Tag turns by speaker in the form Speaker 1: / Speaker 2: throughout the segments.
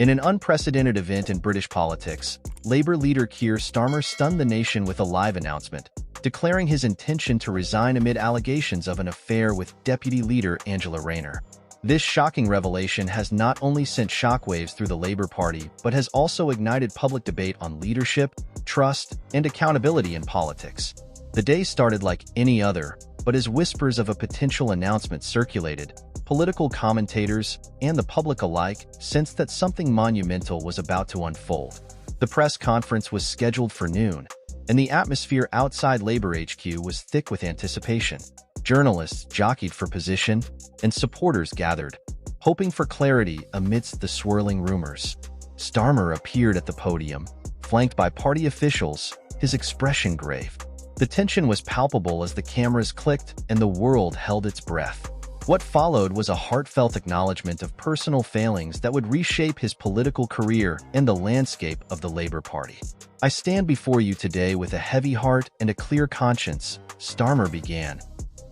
Speaker 1: In an unprecedented event in British politics, Labour leader Keir Starmer stunned the nation with a live announcement, declaring his intention to resign amid allegations of an affair with Deputy Leader Angela Rayner. This shocking revelation has not only sent shockwaves through the Labour Party, but has also ignited public debate on leadership, trust, and accountability in politics. The day started like any other, but as whispers of a potential announcement circulated, political commentators and the public alike sensed that something monumental was about to unfold. The press conference was scheduled for noon, and the atmosphere outside Labour HQ was thick with anticipation. Journalists jockeyed for position, and supporters gathered, hoping for clarity amidst the swirling rumors. Starmer appeared at the podium, flanked by party officials, his expression grave. The tension was palpable as the cameras clicked and the world held its breath. What followed was a heartfelt acknowledgement of personal failings that would reshape his political career and the landscape of the Labour Party. "I stand before you today with a heavy heart and a clear conscience," Starmer began,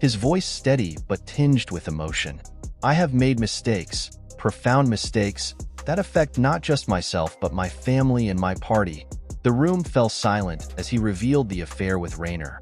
Speaker 1: his voice steady but tinged with emotion. "I have made mistakes, profound mistakes, that affect not just myself but my family and my party." The room fell silent as he revealed the affair with Rayner,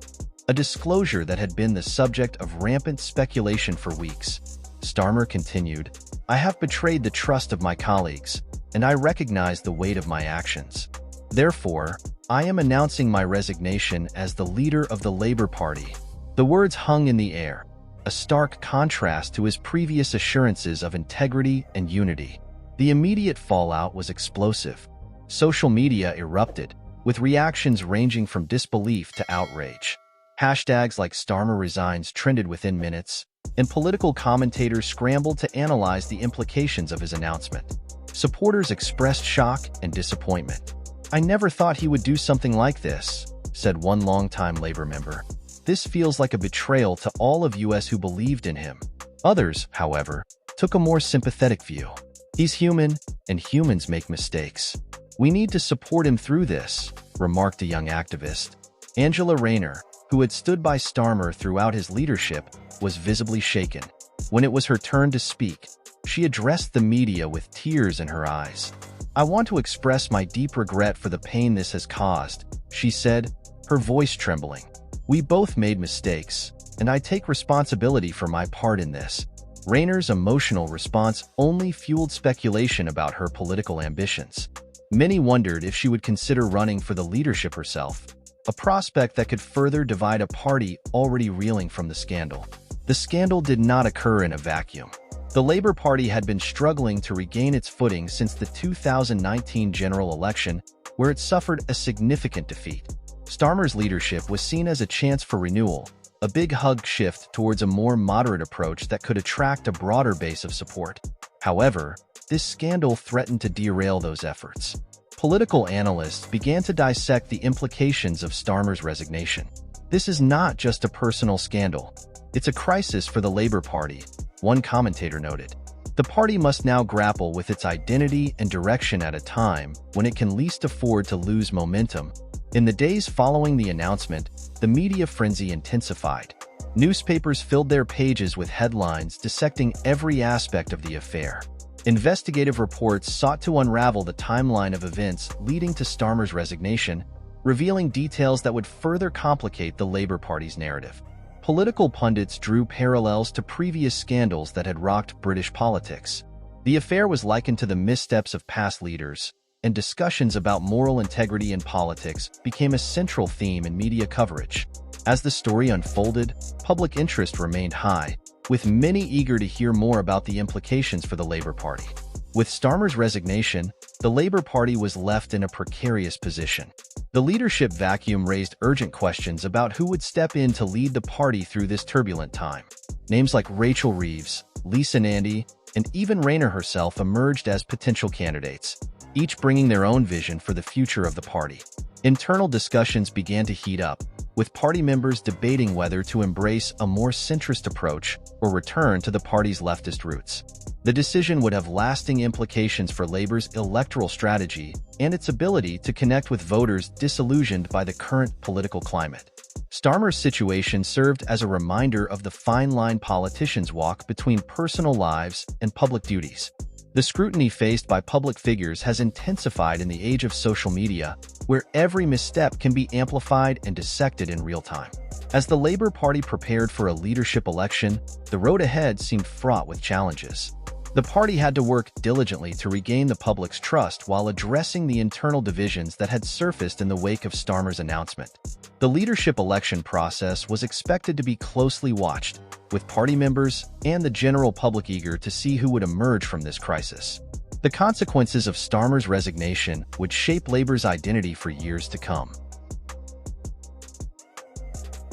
Speaker 1: a disclosure that had been the subject of rampant speculation for weeks. Starmer continued, "I have betrayed the trust of my colleagues, and I recognize the weight of my actions. Therefore, I am announcing my resignation as the leader of the Labour Party." The words hung in the air, a stark contrast to his previous assurances of integrity and unity. The immediate fallout was explosive. Social media erupted, with reactions ranging from disbelief to outrage. Hashtags like Starmer resigns trended within minutes, and political commentators scrambled to analyze the implications of his announcement. Supporters expressed shock and disappointment. "I never thought he would do something like this," said one longtime Labour member. "This feels like a betrayal to all of us who believed in him." Others, however, took a more sympathetic view. "He's human, and humans make mistakes. We need to support him through this," remarked a young activist. Angela Rayner, who had stood by Starmer throughout his leadership, was visibly shaken. When it was her turn to speak, she addressed the media with tears in her eyes. "I want to express my deep regret for the pain this has caused," she said, her voice trembling. "We both made mistakes, and I take responsibility for my part in this." Rayner's emotional response only fueled speculation about her political ambitions. Many wondered if she would consider running for the leadership herself, a prospect that could further divide a party already reeling from the scandal. The scandal did not occur in a vacuum. The Labour Party had been struggling to regain its footing since the 2019 general election, where it suffered a significant defeat. Starmer's leadership was seen as a chance for renewal, a big hug shift towards a more moderate approach that could attract a broader base of support. However, this scandal threatened to derail those efforts. Political analysts began to dissect the implications of Starmer's resignation. "This is not just a personal scandal. It's a crisis for the Labour Party," one commentator noted. "The party must now grapple with its identity and direction at a time when it can least afford to lose momentum." In the days following the announcement, the media frenzy intensified. Newspapers filled their pages with headlines dissecting every aspect of the affair. Investigative reports sought to unravel the timeline of events leading to Starmer's resignation, revealing details that would further complicate the Labour Party's narrative. Political pundits drew parallels to previous scandals that had rocked British politics. The affair was likened to the missteps of past leaders, and discussions about moral integrity in politics became a central theme in media coverage. As the story unfolded, public interest remained high, with many eager to hear more about the implications for the Labour Party. With Starmer's resignation, the Labour Party was left in a precarious position. The leadership vacuum raised urgent questions about who would step in to lead the party through this turbulent time. Names like Rachel Reeves, Lisa Nandy, and even Rayner herself emerged as potential candidates, each bringing their own vision for the future of the party. Internal discussions began to heat up, with party members debating whether to embrace a more centrist approach or return to the party's leftist roots. The decision would have lasting implications for Labour's electoral strategy and its ability to connect with voters disillusioned by the current political climate. Starmer's situation served as a reminder of the fine line politicians walk between personal lives and public duties. The scrutiny faced by public figures has intensified in the age of social media, where every misstep can be amplified and dissected in real time. As the Labour Party prepared for a leadership election, the road ahead seemed fraught with challenges. The party had to work diligently to regain the public's trust while addressing the internal divisions that had surfaced in the wake of Starmer's announcement. The leadership election process was expected to be closely watched, with party members and the general public eager to see who would emerge from this crisis. The consequences of Starmer's resignation would shape Labour's identity for years to come.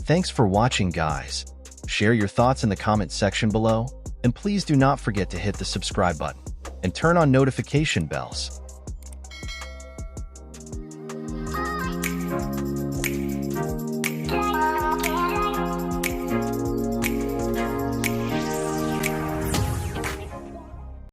Speaker 1: Thanks for watching, guys. Share your thoughts in the comments section below, and please do not forget to hit the subscribe button and turn on notification bells